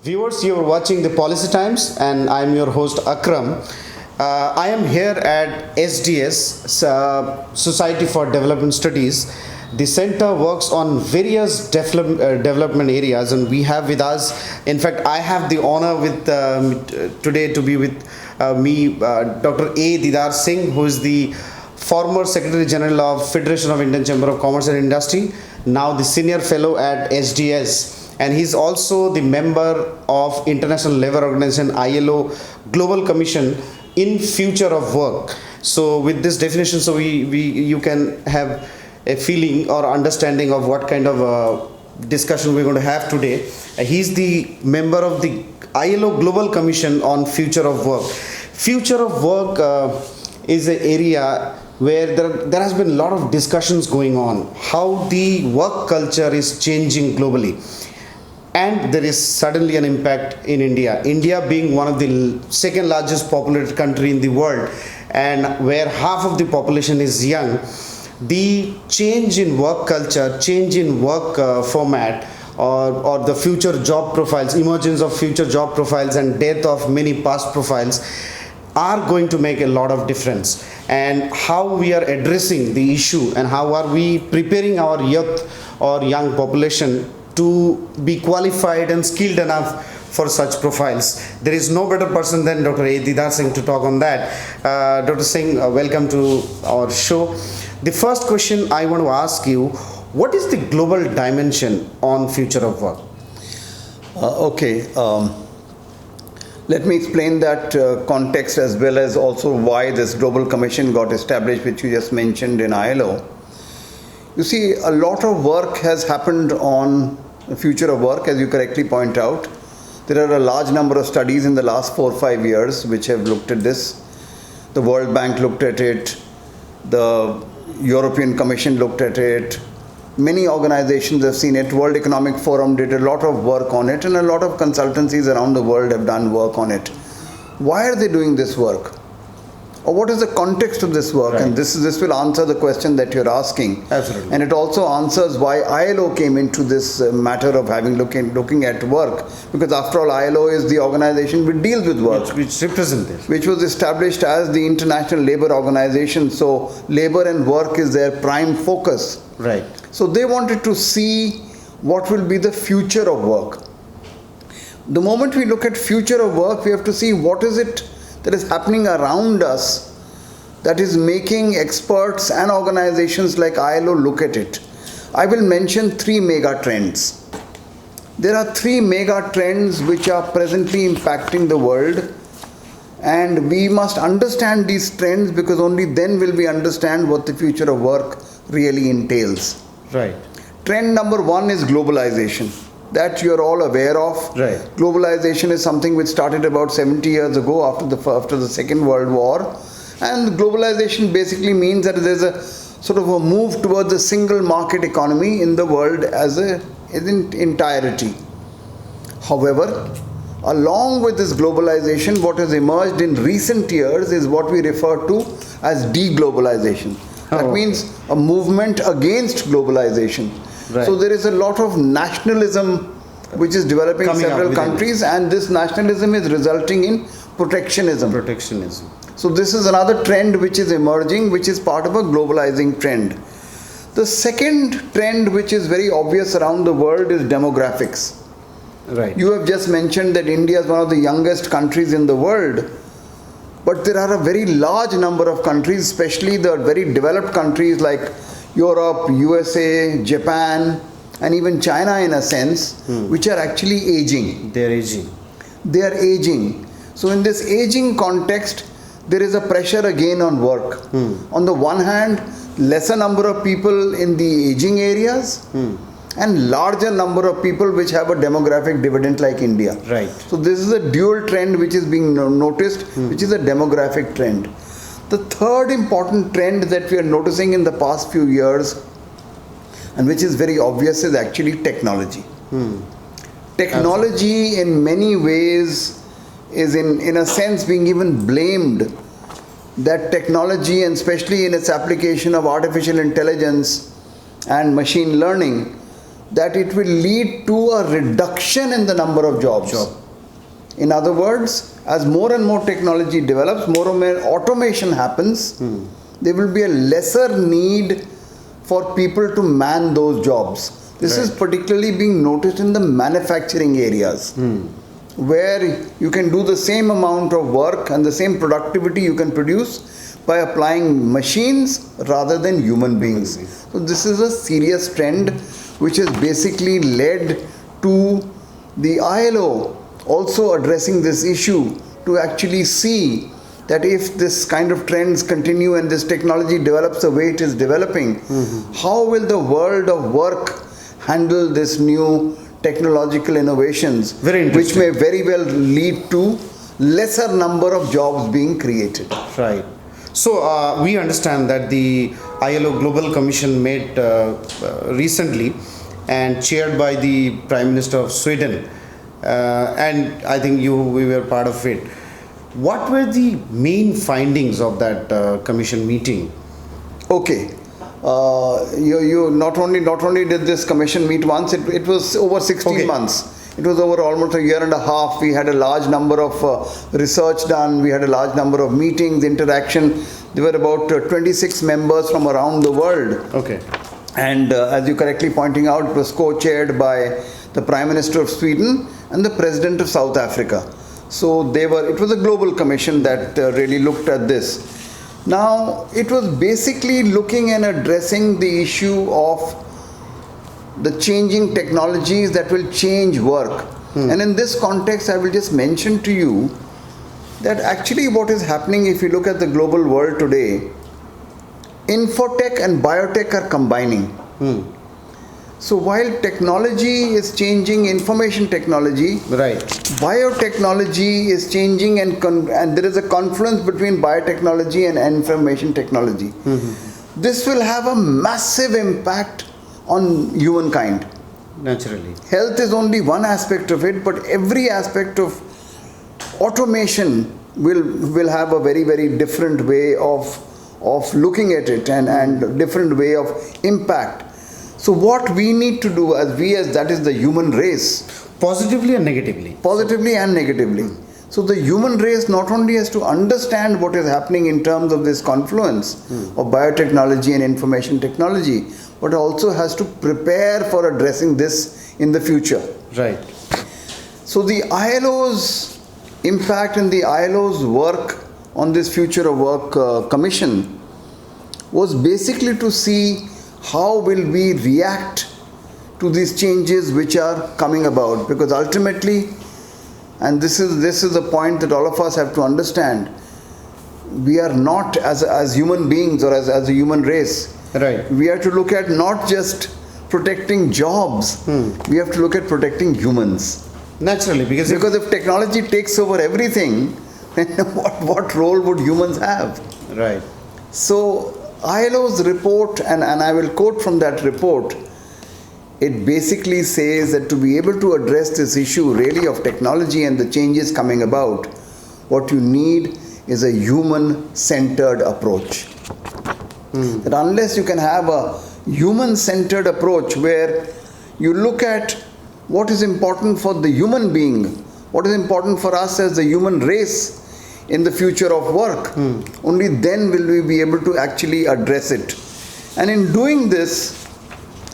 Viewers, you are watching the Policy Times, and I'm your host Akram. I am here at SDS, Society for Development Studies. The center works on various development areas, and we have with us, in fact, I have the honor with today to be with Dr. Didar Singh, who is the former Secretary General of Federation of Indian Chamber of Commerce and Industry, now the Senior Fellow at SDS. And he's also the member of International Labour Organization ILO Global Commission in Future of Work. So with this definition, so you can have a feeling or understanding of what kind of discussion we're going to have today. He's the member of the ILO Global Commission on Future of Work. Future of Work is an area where there has been a lot of discussions going on, how the work culture is changing globally. And there is suddenly an impact in India. India being one of the second largest populated country in the world, and where half of the population is young, the change in work culture, change in work format, or the future job profiles, emergence of future job profiles and death of many past profiles are going to make a lot of difference. And how we are addressing the issue and how are we preparing our youth or young population to be qualified and skilled enough for such profiles. There is no better person than Dr. Didar Singh to talk on that. Dr. Singh, welcome to our show. The first question I want to ask you, what is the global dimension on future of work? Let me explain that context as well as also why this global commission got established, which you just mentioned in ILO. You see, a lot of work has happened on the future of work, as you correctly point out. There are a large number of studies in the last 4 or 5 years which have looked at this. The World Bank looked at it, the European Commission looked at it, many organizations have seen it, World Economic Forum did a lot of work on it, and a lot of consultancies around the world have done work on it. Why are they doing this work? Or what is the context of this work? Right. And this will answer the question that you're asking. Absolutely. And it also answers why ILO came into this matter of looking at work. Because after all, ILO is the organization which deals with work. Which represents this. Which was established as the International Labour Organization. So labor and work is their prime focus. Right. So they wanted to see what will be the future of work. The moment we look at future of work, we have to see what is it that is happening around us that is making experts and organizations like ILO look at it. I will mention 3 mega trends. There are 3 mega trends which are presently impacting the world, and we must understand these trends because only then will we understand what the future of work really entails. Right. Trend number 1 is globalization. That you are all aware of. Right. Globalization is something which started about 70 years ago after the Second World War. And globalization basically means that there is a sort of a move towards a single market economy in the world as in entirety. However, along with this globalization, what has emerged in recent years is what we refer to as deglobalization. That means a movement against globalization. Right. So there is a lot of nationalism which is developing in several countries, and this nationalism is resulting in protectionism. So this is another trend which is emerging, which is part of a globalizing trend. The second trend which is very obvious around the world is demographics. Right. You have just mentioned that India is one of the youngest countries in the world, but there are a very large number of countries, especially the very developed countries like Europe, USA, Japan, and even China in a sense, which are actually aging. They are aging. So in this aging context, there is a pressure again on work. On the one hand, lesser number of people in the aging areas, and larger number of people which have a demographic dividend like India. Right. So this is a dual trend which is being noticed, which is a demographic trend. The third important trend that we are noticing in the past few years, and which is very obvious, is actually technology. Technology in many ways is in a sense being even blamed. That technology, and especially in its application of artificial intelligence and machine learning, that it will lead to a reduction in the number of jobs. In other words, as more and more technology develops, more and more automation happens, there will be a lesser need for people to man those jobs. This is particularly being noticed in the manufacturing areas, where you can do the same amount of work and the same productivity you can produce by applying machines rather than human beings. So this is a serious trend which has basically led to the ILO also addressing this issue to actually see that if this kind of trends continue and this technology develops the way it is developing, how will the world of work handle this new technological innovations, which may very well lead to lesser number of jobs being created. Right. So we understand that the ILO Global Commission made recently and chaired by the Prime Minister of Sweden, and I think we were part of it. What were the main findings of that commission meeting? Okay. You not only did this commission meet once, it was over 16 months. It was over almost a year and a half. We had a large number of research done. We had a large number of meetings, interaction. There were about 26 members from around the world. Okay. And as you correctly pointing out, it was co-chaired by the Prime Minister of Sweden and the President of South Africa. So it was a global commission that really looked at this. Now, it was basically looking and addressing the issue of the changing technologies that will change work. And in this context, I will just mention to you that actually what is happening, if you look at the global world today, infotech and biotech are combining. So while technology is changing, information technology, right, biotechnology is changing, and there is a confluence between biotechnology and information technology. This will have a massive impact on humankind. Naturally. Health is only one aspect of it, but every aspect of automation will have a very, very different way of looking at it and different way of impact. So what we need to do that is the human race. Positively and negatively. Positively and negatively. So the human race not only has to understand what is happening in terms of this confluence of biotechnology and information technology, but also has to prepare for addressing this in the future. Right. So the ILO's impact and the ILO's work on this Future of Work Commission was basically to see how will we react to these changes which are coming about, because ultimately, and this is a point that all of us have to understand, we are not as human beings or as a human race. Right. We have to look at not just protecting jobs, we have to look at protecting humans. Naturally, because if technology takes over everything, then what role would humans have? Right. So ILO's report, and I will quote from that report, it basically says that to be able to address this issue really of technology and the changes coming about, what you need is a human-centered approach. That unless you can have a human-centered approach where you look at what is important for the human being, what is important for us as the human race in the future of work, only then will we be able to actually address it. And in doing this,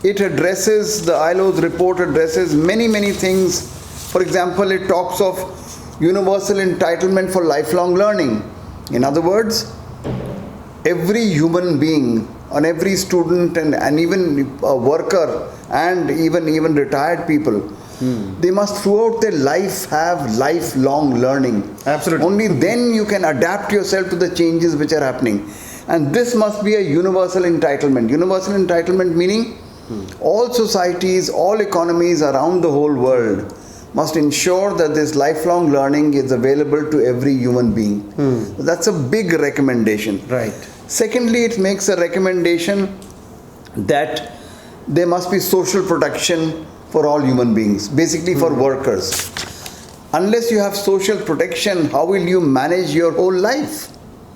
the ILO's report addresses many, many things. For example, it talks of universal entitlement for lifelong learning. In other words, every human being, and every student and even a worker and even retired people, they must throughout their life have lifelong learning. Absolutely. Only then you can adapt yourself to the changes which are happening. And this must be a universal entitlement. Universal entitlement meaning all societies, all economies around the whole world must ensure that this lifelong learning is available to every human being. That's a big recommendation. Right. Secondly, it makes a recommendation that there must be social protection for all human beings, basically for workers. Unless you have social protection, how will you manage your whole life?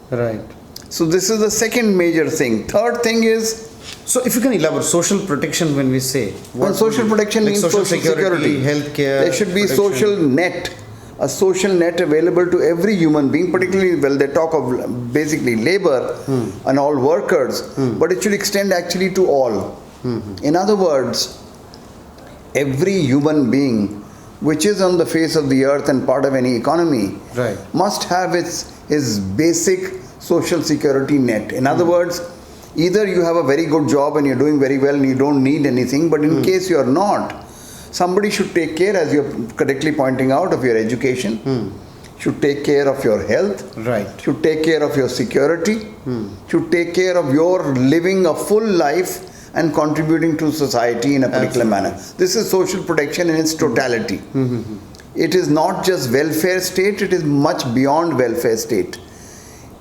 Right. So this is the second major thing. Third thing is So if you can elaborate, social protection when we say, When social protection like means social security, healthcare. There should be protection. social net, a social net available to every human being, particularly well they talk of basically labor and all workers, but it should extend actually to all. In other words, every human being which is on the face of the earth and part of any economy Right. must have his basic social security net. In other words, either you have a very good job and you're doing very well and you don't need anything, but in case you're not, somebody should take care, as you're correctly pointing out, of your education, should take care of your health, Right. should take care of your security, should take care of your living a full life and contributing to society in a particular manner. This is social protection in its totality. It is not just welfare state, it is much beyond welfare state.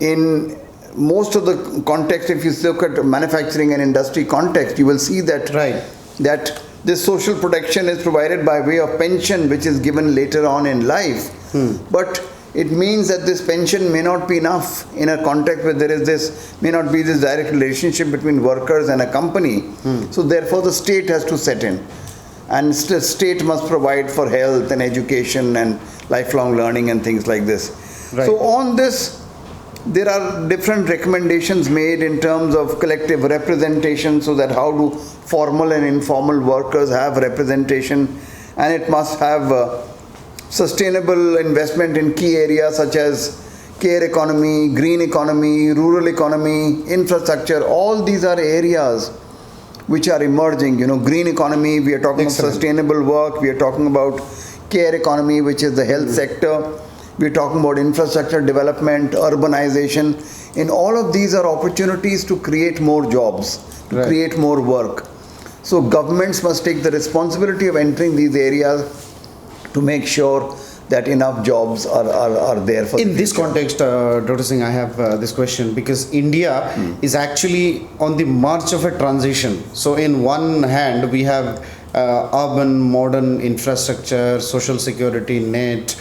In most of the context, if you look at manufacturing and industry context, you will see that Right. that this social protection is provided by way of pension, which is given later on in life. But it means that this pension may not be enough in a context where there is this, may not be this direct relationship between workers and a company. So therefore the state has to set in. And state must provide for health and education and lifelong learning and things like this. Right. So on this, there are different recommendations made in terms of collective representation, so that how do formal and informal workers have representation, and it must have sustainable investment in key areas such as care economy, green economy, rural economy, infrastructure. All these are areas which are emerging. You know, green economy, we are talking Excellent. of sustainable work, we are talking about care economy, which is the health sector. We're talking about infrastructure development, urbanization. In all of these are opportunities to create more jobs, to Right. create more work. So governments must take the responsibility of entering these areas to make sure that enough jobs are there for In the this future. context, Dr. Singh, I have this question because India is actually on the march of a transition. So, in one hand, we have urban, modern infrastructure, social security net,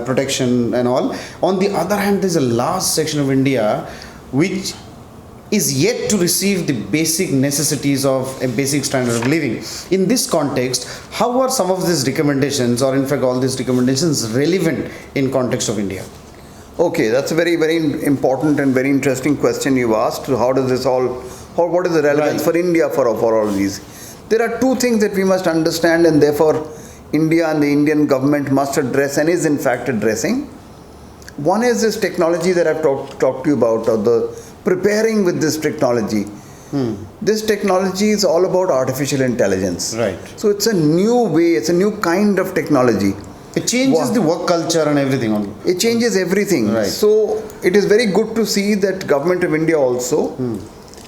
protection, and all. On the other hand, there's a large section of India which is yet to receive the basic necessities of a basic standard of living. In this context, how are some of these recommendations, or in fact all these recommendations, relevant in context of India? Okay, that's a very, very important and very interesting question you asked. How does this all, what is the relevance Right. for India for all of these? There are two things that we must understand, and therefore India and the Indian government must address and is in fact addressing. One is this technology that I've talked to you about, or the preparing with this technology. This technology is all about artificial intelligence. Right. So it's a new way, it's a new kind of technology. It changes Wow. the work culture and everything on. It changes everything. Right. So it is very good to see that Government of India also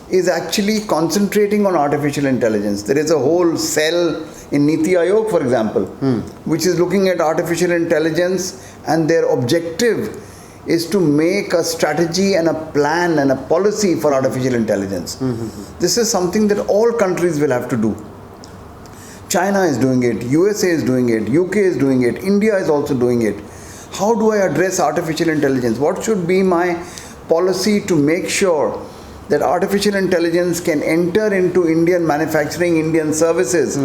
is actually concentrating on artificial intelligence. There is a whole cell in Niti Aayog, for example, which is looking at artificial intelligence, and their objective is to make a strategy and a plan and a policy for artificial intelligence. This is something that all countries will have to do. China is doing it, USA is doing it, UK is doing it, India is also doing it. How do I address artificial intelligence? What should be my policy to make sure that artificial intelligence can enter into Indian manufacturing, Indian services,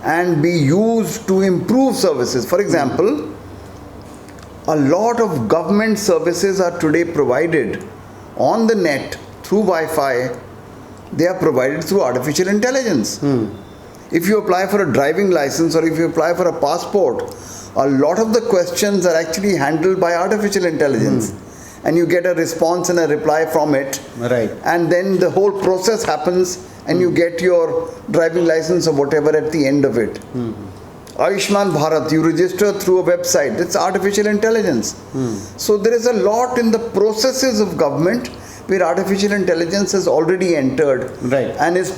and be used to improve services? For example, a lot of government services are today provided on the net through Wi-Fi. They are provided through artificial intelligence. If you apply for a driving license or if you apply for a passport, a lot of the questions are actually handled by artificial intelligence. And you get a response and a reply from it. Right. And then the whole process happens and you get your driving license or whatever at the end of it. Ayushman Bharat, you register through a website. It's artificial intelligence. So there is a lot in the processes of government where artificial intelligence has already entered, Right. and is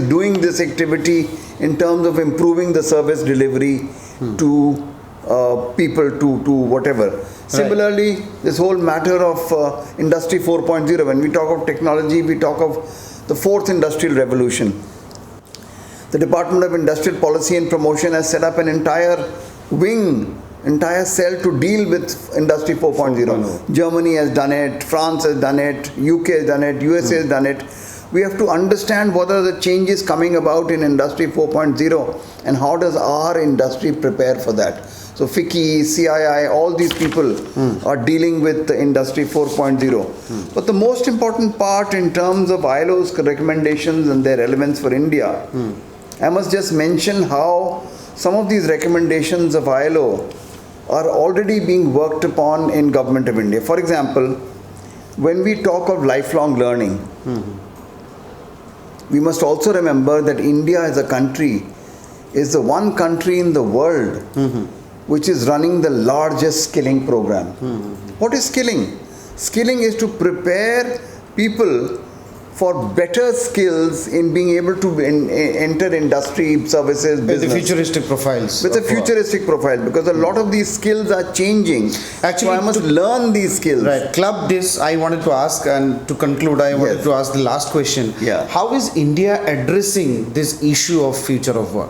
doing this activity in terms of improving the service delivery to people, to whatever. Similarly, this whole matter of Industry 4.0, when we talk of technology, we talk of the fourth industrial revolution. The Department of Industrial Policy and Promotion has set up an entire wing, entire cell to deal with Industry 4.0. Germany has done it, France has done it, UK has done it, USA has done it. We have to understand what are the changes coming about in Industry 4.0 and how does our industry prepare for that. So FICCI, CII, all these people are dealing with the Industry 4.0. But the most important part in terms of ILO's recommendations and their relevance for India, I must just mention how some of these recommendations of ILO are already being worked upon in Government of India. For example, when we talk of lifelong learning, we must also remember that India as a country is the one country in the world which is running the largest skilling program. What is skilling? Skilling is to prepare people for better skills in being able to enter industry, services, With business. the futuristic profiles. With a futuristic profile, because a lot of these skills are changing. Actually, so I must learn these skills. Right. Club this, I wanted to ask, and to conclude, I wanted to ask the last question. Yeah. How is India addressing this issue of future of work?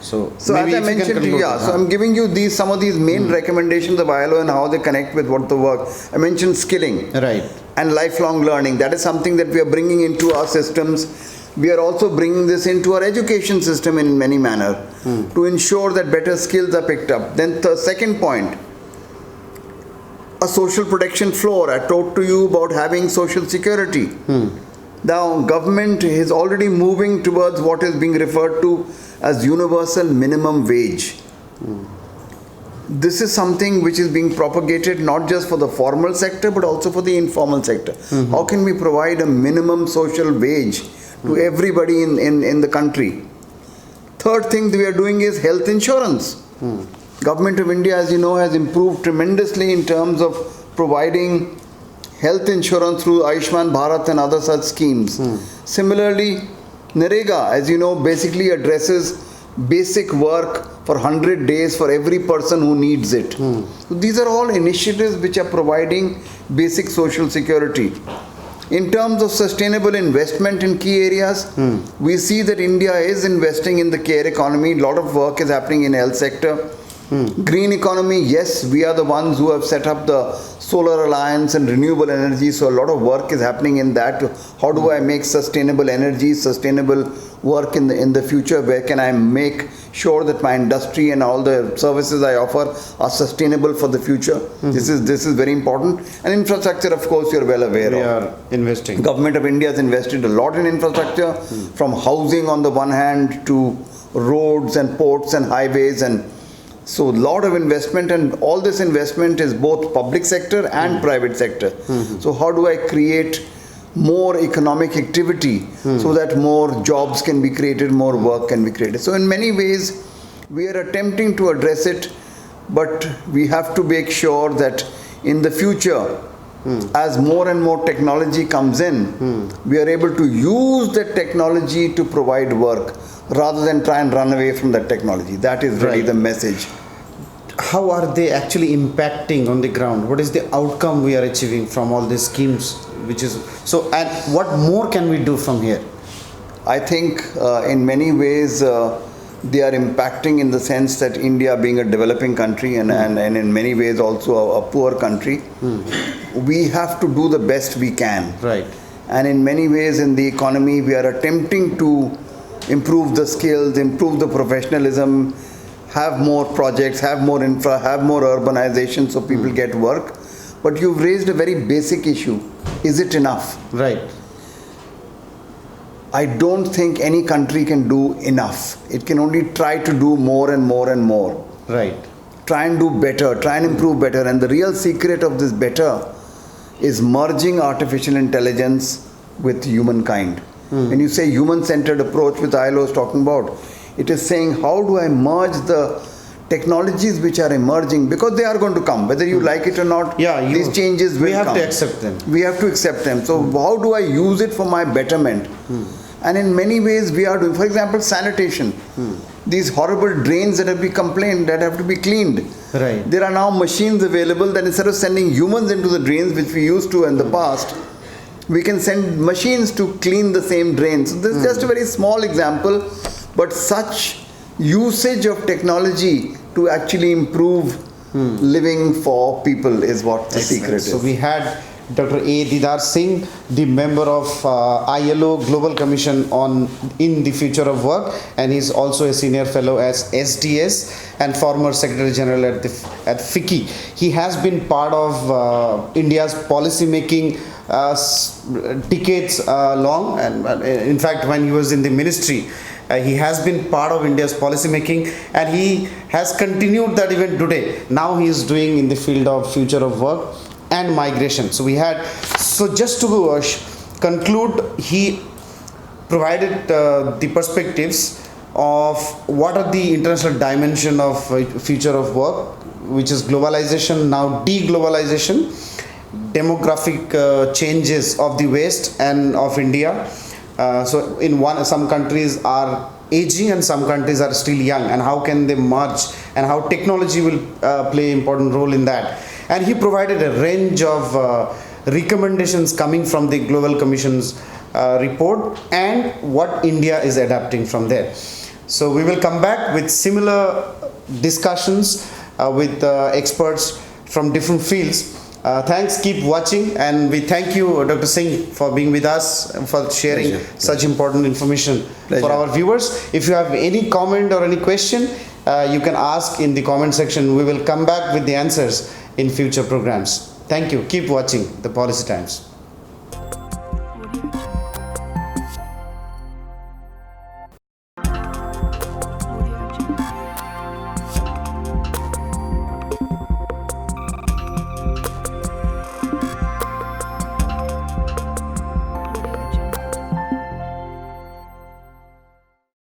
So maybe as I if you can mentioned, conclude so I'm giving you some of these main recommendations of ILO and how they connect with what the work. I mentioned skilling. Right. And lifelong learning. That is something that we are bringing into our systems. We are also bringing this into our education system in many manner to ensure that better skills are picked up. Then the second point, a social protection floor. I talked to you about having social security. Now, government is already moving towards what is being referred to as universal minimum wage. This is something which is being propagated not just for the formal sector but also for the informal sector. How can we provide a minimum social wage to everybody in the country? Third thing that we are doing is health insurance. Government of India, as you know, has improved tremendously in terms of providing health insurance through Ayushman Bharat and other such schemes. Similarly, NREGA, as you know, basically addresses basic work for 100 days for every person who needs it. So these are all initiatives which are providing basic social security. In terms of sustainable investment in key areas, we see that India is investing in the care economy. A lot of work is happening in health sector. Green economy, yes, we are the ones who have set up the Solar Alliance and renewable energy. So a lot of work is happening in that. How do I make sustainable energy, sustainable work in the future? Where can I make sure that my industry and all the services I offer are sustainable for the future? This is very important. And infrastructure, of course, you're well aware of. We are investing. Government of India has invested a lot in infrastructure, from housing on the one hand to roads and ports and highways, and so a lot of investment, and all this investment is both public sector and private sector. So how do I create more economic activity so that more jobs can be created, more work can be created? So in many ways, we are attempting to address it, but we have to make sure that in the future, as more and more technology comes in, we are able to use that technology to provide work rather than try and run away from that technology. That is really the message. How are they actually impacting on the ground? What is the outcome we are achieving from all these schemes? And what more can we do from here? I think in many ways they are impacting in the sense that India being a developing country and in many ways also a poor country, we have to do the best we can. Right. And in many ways in the economy, we are attempting to improve the skills, improve the professionalism, have more projects, have more infra, have more urbanization so people get work. But you've raised a very basic issue. Is it enough? Right. I don't think any country can do enough. It can only try to do more and more and more. Right. Try and do better, try and improve better. And the real secret of this better is merging artificial intelligence with humankind. When you say human-centered approach, which ILO is talking about, it is saying how do I merge the technologies which are emerging, because they are going to come, whether you like it or not. These changes will come. We have to accept them. We have to accept them. So how do I use it for my betterment? And in many ways we are doing, for example, sanitation. These horrible drains that have been complained that have to be cleaned. Right. There are now machines available that instead of sending humans into the drains, which we used to in the past, we can send machines to clean the same drains. So this is just a very small example, but such usage of technology to actually improve living for people is what the secret is. So we had Dr. A. Didar Singh, the member of ILO Global Commission on in the future of work, and he's also a senior fellow as SDS and former Secretary General at FICCI. He has been part of India's policy making decades long, and in fact when he was in the ministry, he has been part of India's policy making, and he has continued that even today. Now he is doing in the field of future of work and migration. So just to conclude, he provided the perspectives of what are the international dimension of future of work, which is globalization, now deglobalization, demographic changes of the West and of India. So some countries are aging and some countries are still young, and how can they merge, and how technology will play an important role in that. And he provided a range of recommendations coming from the Global Commission's report and what India is adapting from there. So we will come back with similar discussions with experts from different fields. Thanks, keep watching, and we thank you, Dr. Singh, for being with us, for sharing such important information for our viewers. If you have any comment or any question, you can ask in the comment section. We will come back with the answers in future programs. Thank you. Keep watching the Policy Times.